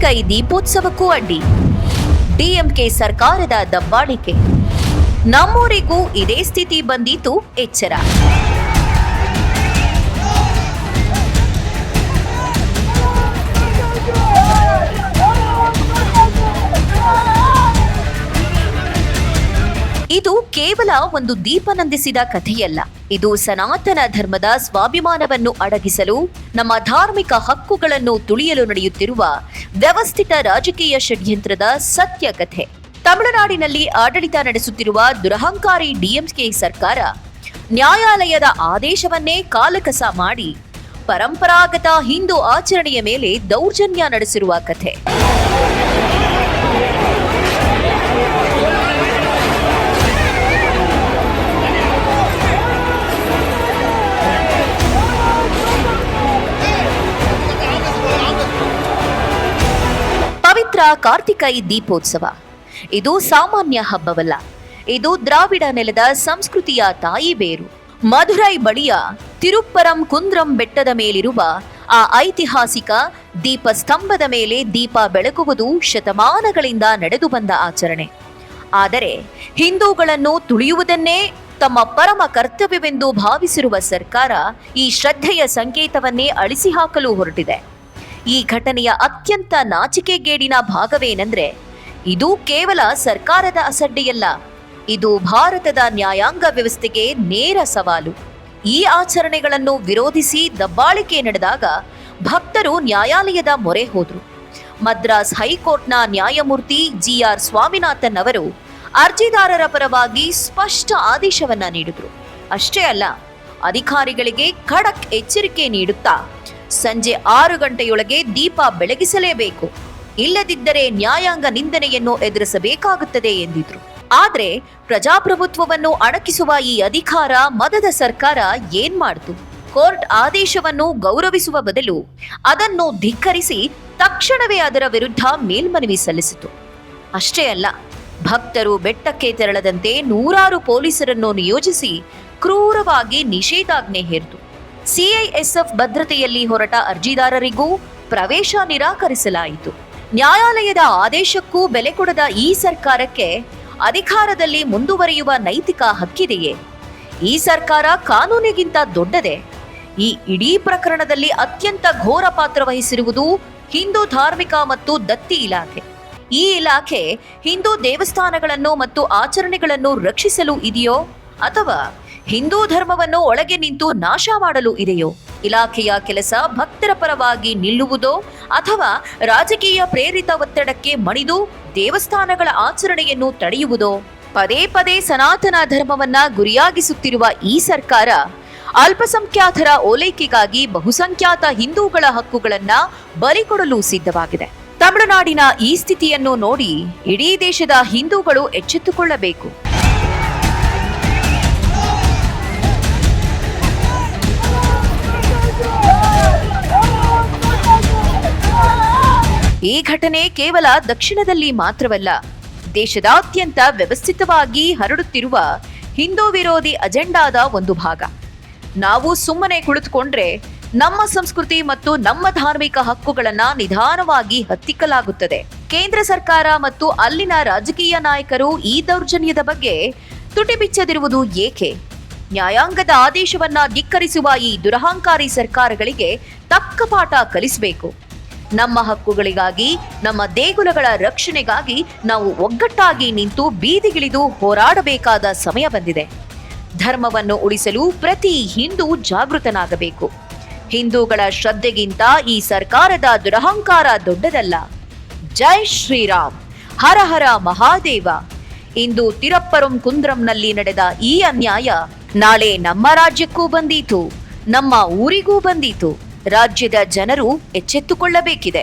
ಕಾರ್ತಿಕೈ ದೀಪೋತ್ಸವಕ್ಕೂ ಅಡ್ಡಿ. ಡಿಎಂಕೆ ಸರ್ಕಾರದ ದಬ್ಬಾಳಿಕೆ. ನಮ್ಮೂರಿಗೂ ಇದೇ ಸ್ಥಿತಿ ಬಂದಿತು, ಎಚ್ಚರ. ಇದು ಕೇವಲ ಒಂದು ದೀಪ ನಂದಿಸಿದ ಕಥೆಯಲ್ಲ. ಇದು ಸನಾತನ ಧರ್ಮದ ಸ್ವಾಭಿಮಾನವನ್ನು ಅಡಗಿಸಲು, ನಮ್ಮ ಧಾರ್ಮಿಕ ಹಕ್ಕುಗಳನ್ನು ತುಳಿಯಲು ನಡೆಯುತ್ತಿರುವ ವ್ಯವಸ್ಥಿತ ರಾಜಕೀಯ ಷಡ್ಯಂತ್ರದ ಸತ್ಯ ಕಥೆ. ತಮಿಳುನಾಡಿನಲ್ಲಿ ಆಡಳಿತ ನಡೆಸುತ್ತಿರುವ ದುರಹಂಕಾರಿ ಡಿಎಂಕೆ ಸರ್ಕಾರ ನ್ಯಾಯಾಲಯದ ಆದೇಶವನ್ನೇ ಕಾಲಕಸ ಮಾಡಿ ಪರಂಪರಾಗತ ಹಿಂದೂ ಆಚರಣೆಯ ಮೇಲೆ ದೌರ್ಜನ್ಯ ನಡೆಸಿರುವ ಕಥೆ. ಪವಿತ್ರ ಕಾರ್ತಿಕೈ ದೀಪೋತ್ಸವ ಇದು ಸಾಮಾನ್ಯ ಹಬ್ಬವಲ್ಲ. ಇದು ದ್ರಾವಿಡ ನೆಲದ ಸಂಸ್ಕೃತಿಯ ತಾಯಿ ಬೇರು. ಮಧುರೈ ಬಳಿಯ ತಿರುಪ್ಪರಂ ಕುಂದ್ರಂ ಬೆಟ್ಟದ ಮೇಲಿರುವ ಆ ಐತಿಹಾಸಿಕ ದೀಪಸ್ತಂಭದ ಮೇಲೆ ದೀಪ ಬೆಳಗುವುದು ಶತಮಾನಗಳಿಂದ ನಡೆದು ಬಂದ ಆಚರಣೆ. ಆದರೆ ಹಿಂದೂಗಳನ್ನು ತುಳಿಯುವುದನ್ನೇ ತಮ್ಮ ಪರಮ ಕರ್ತವ್ಯವೆಂದು ಭಾವಿಸಿರುವ ಸರ್ಕಾರ ಈ ಶ್ರದ್ಧೆಯ ಸಂಕೇತವನ್ನೇ ಅಳಿಸಿ ಹಾಕಲು ಹೊರಟಿದೆ. ಈ ಘಟನೆಯ ಅತ್ಯಂತ ನಾಚಿಕೆಗೇಡಿನ ಭಾಗವೇನೆಂದ್ರೆ, ಇದು ಕೇವಲ ಸರ್ಕಾರದ ಅಸಡ್ಡೆಯಲ್ಲ, ಇದು ಭಾರತದ ನ್ಯಾಯಾಂಗ ವ್ಯವಸ್ಥೆಗೆ ನೇರ ಸವಾಲು. ಈ ಆಚರಣೆಗಳನ್ನು ವಿರೋಧಿಸಿ ದಬ್ಬಾಳಿಕೆ ನಡೆದಾಗ ಭಕ್ತರು ನ್ಯಾಯಾಲಯದ ಮೊರೆ ಹೋದರು. ಮದ್ರಾಸ್ ಹೈಕೋರ್ಟ್ನ ನ್ಯಾಯಮೂರ್ತಿ ಜಿಆರ್ ಸ್ವಾಮಿನಾಥನ್ ಅವರು ಅರ್ಜಿದಾರರ ಪರವಾಗಿ ಸ್ಪಷ್ಟ ಆದೇಶವನ್ನ ನೀಡಿದ್ರು. ಅಷ್ಟೇ ಅಲ್ಲ, ಅಧಿಕಾರಿಗಳಿಗೆ ಖಡಕ್ ಎಚ್ಚರಿಕೆ ನೀಡುತ್ತಾ ಸಂಜೆ 6 ಗಂಟೆಯೊಳಗೆ ದೀಪ ಬೆಳಗಿಸಲೇಬೇಕು, ಇಲ್ಲದಿದ್ದರೆ ನ್ಯಾಯಾಂಗ ನಿಂದನೆಯನ್ನು ಎದುರಿಸಬೇಕಾಗುತ್ತದೆ ಎಂದಿದ್ರು. ಆದ್ರೆ ಪ್ರಜಾಪ್ರಭುತ್ವವನ್ನು ಅಣಕಿಸುವ ಈ ಅಧಿಕಾರ ಮದದ ಸರ್ಕಾರ ಏನ್ ಮಾಡ್ತು? ಕೋರ್ಟ್ ಆದೇಶವನ್ನು ಗೌರವಿಸುವ ಬದಲು ಅದನ್ನು ಧಿಕ್ಕರಿಸಿ ತಕ್ಷಣವೇ ಅದರ ವಿರುದ್ಧ ಮೇಲ್ಮನವಿ ಸಲ್ಲಿಸಿತು. ಅಷ್ಟೇ ಅಲ್ಲ, ಭಕ್ತರು ಬೆಟ್ಟಕ್ಕೆ ತೆರಳದಂತೆ 100 ಪೊಲೀಸರನ್ನು ನಿಯೋಜಿಸಿ ಕ್ರೂರವಾಗಿ ನಿಷೇಧಾಜ್ಞೆ ಹೇರಿತು. ಸಿಐಎಸ್ಎಫ್ ಭದ್ರತೆಯಲ್ಲಿ ಹೊರಟ ಅರ್ಜಿದಾರರಿಗೂ ಪ್ರವೇಶ ನಿರಾಕರಿಸಲಾಯಿತು. ನ್ಯಾಯಾಲಯದ ಆದೇಶಕ್ಕೂ ಬೆಲೆ ಕೊಡದ ಈ ಸರ್ಕಾರಕ್ಕೆ ಅಧಿಕಾರದಲ್ಲಿ ಮುಂದುವರಿಯುವ ನೈತಿಕ ಹಕ್ಕಿದೆಯೇ? ಈ ಸರ್ಕಾರ ಕಾನೂನಿಗಿಂತ ದೊಡ್ಡದೆ. ಈ ಇಡೀ ಪ್ರಕರಣದಲ್ಲಿ ಅತ್ಯಂತ ಘೋರ ಪಾತ್ರ ವಹಿಸಿರುವುದು ಹಿಂದೂ ಧಾರ್ಮಿಕ ಮತ್ತು ದತ್ತಿ ಇಲಾಖೆ. ಈ ಇಲಾಖೆ ಹಿಂದೂ ದೇವಸ್ಥಾನಗಳನ್ನು ಮತ್ತು ಆಚರಣೆಗಳನ್ನು ರಕ್ಷಿಸಲು ಇದೆಯೋ ಅಥವಾ ಹಿಂದೂ ಧರ್ಮವನ್ನು ಒಳಗೆ ನಿಂತು ನಾಶ ಮಾಡಲು ಇದೆಯೋ? ಇಲಾಖೆಯ ಕೆಲಸ ಭಕ್ತರ ಪರವಾಗಿ ನಿಲ್ಲುವುದೋ ಅಥವಾ ರಾಜಕೀಯ ಪ್ರೇರಿತ ಒತ್ತಡಕ್ಕೆ ಮಣಿದು ದೇವಸ್ಥಾನಗಳ ಆಚರಣೆಯನ್ನು ತಡೆಯುವುದೋ? ಪದೇ ಪದೇ ಸನಾತನ ಧರ್ಮವನ್ನ ಗುರಿಯಾಗಿಸುತ್ತಿರುವ ಈ ಸರ್ಕಾರ ಅಲ್ಪಸಂಖ್ಯಾತರ ಓಲೈಕೆಗಾಗಿ ಬಹುಸಂಖ್ಯಾತ ಹಿಂದೂಗಳ ಹಕ್ಕುಗಳನ್ನ ಬಲಿಕೊಡಲು ಸಿದ್ಧವಾಗಿದೆ. ತಮಿಳುನಾಡಿನ ಈ ಸ್ಥಿತಿಯನ್ನು ನೋಡಿ ಇಡೀ ದೇಶದ ಹಿಂದೂಗಳು ಎಚ್ಚೆತ್ತುಕೊಳ್ಳಬೇಕು. ಈ ಘಟನೆ ಕೇವಲ ದಕ್ಷಿಣದಲ್ಲಿ ಮಾತ್ರವಲ್ಲ, ದೇಶದಾದ್ಯಂತ ವ್ಯವಸ್ಥಿತವಾಗಿ ಹರಡುತ್ತಿರುವ ಹಿಂದೂ ವಿರೋಧಿ ಅಜೆಂಡಾದ ಒಂದು ಭಾಗ. ನಾವು ಸುಮ್ಮನೆ ಕುಳಿತುಕೊಂಡ್ರೆ ನಮ್ಮ ಸಂಸ್ಕೃತಿ ಮತ್ತು ನಮ್ಮ ಧಾರ್ಮಿಕ ಹಕ್ಕುಗಳನ್ನ ನಿಧಾನವಾಗಿ ಹತ್ತಿಕ್ಕಲಾಗುತ್ತದೆ. ಕೇಂದ್ರ ಸರ್ಕಾರ ಮತ್ತು ಅಲ್ಲಿನ ರಾಜಕೀಯ ನಾಯಕರು ಈ ದೌರ್ಜನ್ಯದ ಬಗ್ಗೆ ತುಟಿಬಿಚ್ಚದಿರುವುದು ಏಕೆ? ನ್ಯಾಯಾಂಗದ ಆದೇಶವನ್ನ ಧಿಕ್ಕರಿಸುವ ಈ ದುರಹಂಕಾರಿ ಸರ್ಕಾರಗಳಿಗೆ ತಕ್ಕ ಪಾಠ ಕಲಿಸಬೇಕು. ನಮ್ಮ ಹಕ್ಕುಗಳಿಗಾಗಿ, ನಮ್ಮ ದೇಗುಲಗಳ ರಕ್ಷಣೆಗಾಗಿ ನಾವು ಒಗ್ಗಟ್ಟಾಗಿ ನಿಂತು ಬೀದಿಗಿಳಿದು ಹೋರಾಡಬೇಕಾದ ಸಮಯ ಬಂದಿದೆ. ಧರ್ಮವನ್ನು ಉಳಿಸಲು ಪ್ರತಿ ಹಿಂದೂ ಜಾಗೃತನಾಗಬೇಕು. ಹಿಂದೂಗಳ ಶ್ರದ್ಧೆಗಿಂತ ಈ ಸರ್ಕಾರದ ದುರಹಂಕಾರ ದೊಡ್ಡದಲ್ಲ. ಜೈ ಶ್ರೀರಾಮ್, ಹರ ಹರ ಮಹಾದೇವ. ಇಂದು ತಿರುಪ್ಪರಂ ಕುಂದ್ರಂನಲ್ಲಿ ನಡೆದ ಈ ಅನ್ಯಾಯ ನಾಳೆ ನಮ್ಮ ರಾಜ್ಯಕ್ಕೂ ಬಂದೀತು, ನಮ್ಮ ಊರಿಗೂ ಬಂದೀತು. ರಾಜ್ಯದ ಜನರು ಎಚ್ಚೆತ್ತುಕೊಳ್ಳಬೇಕಿದೆ.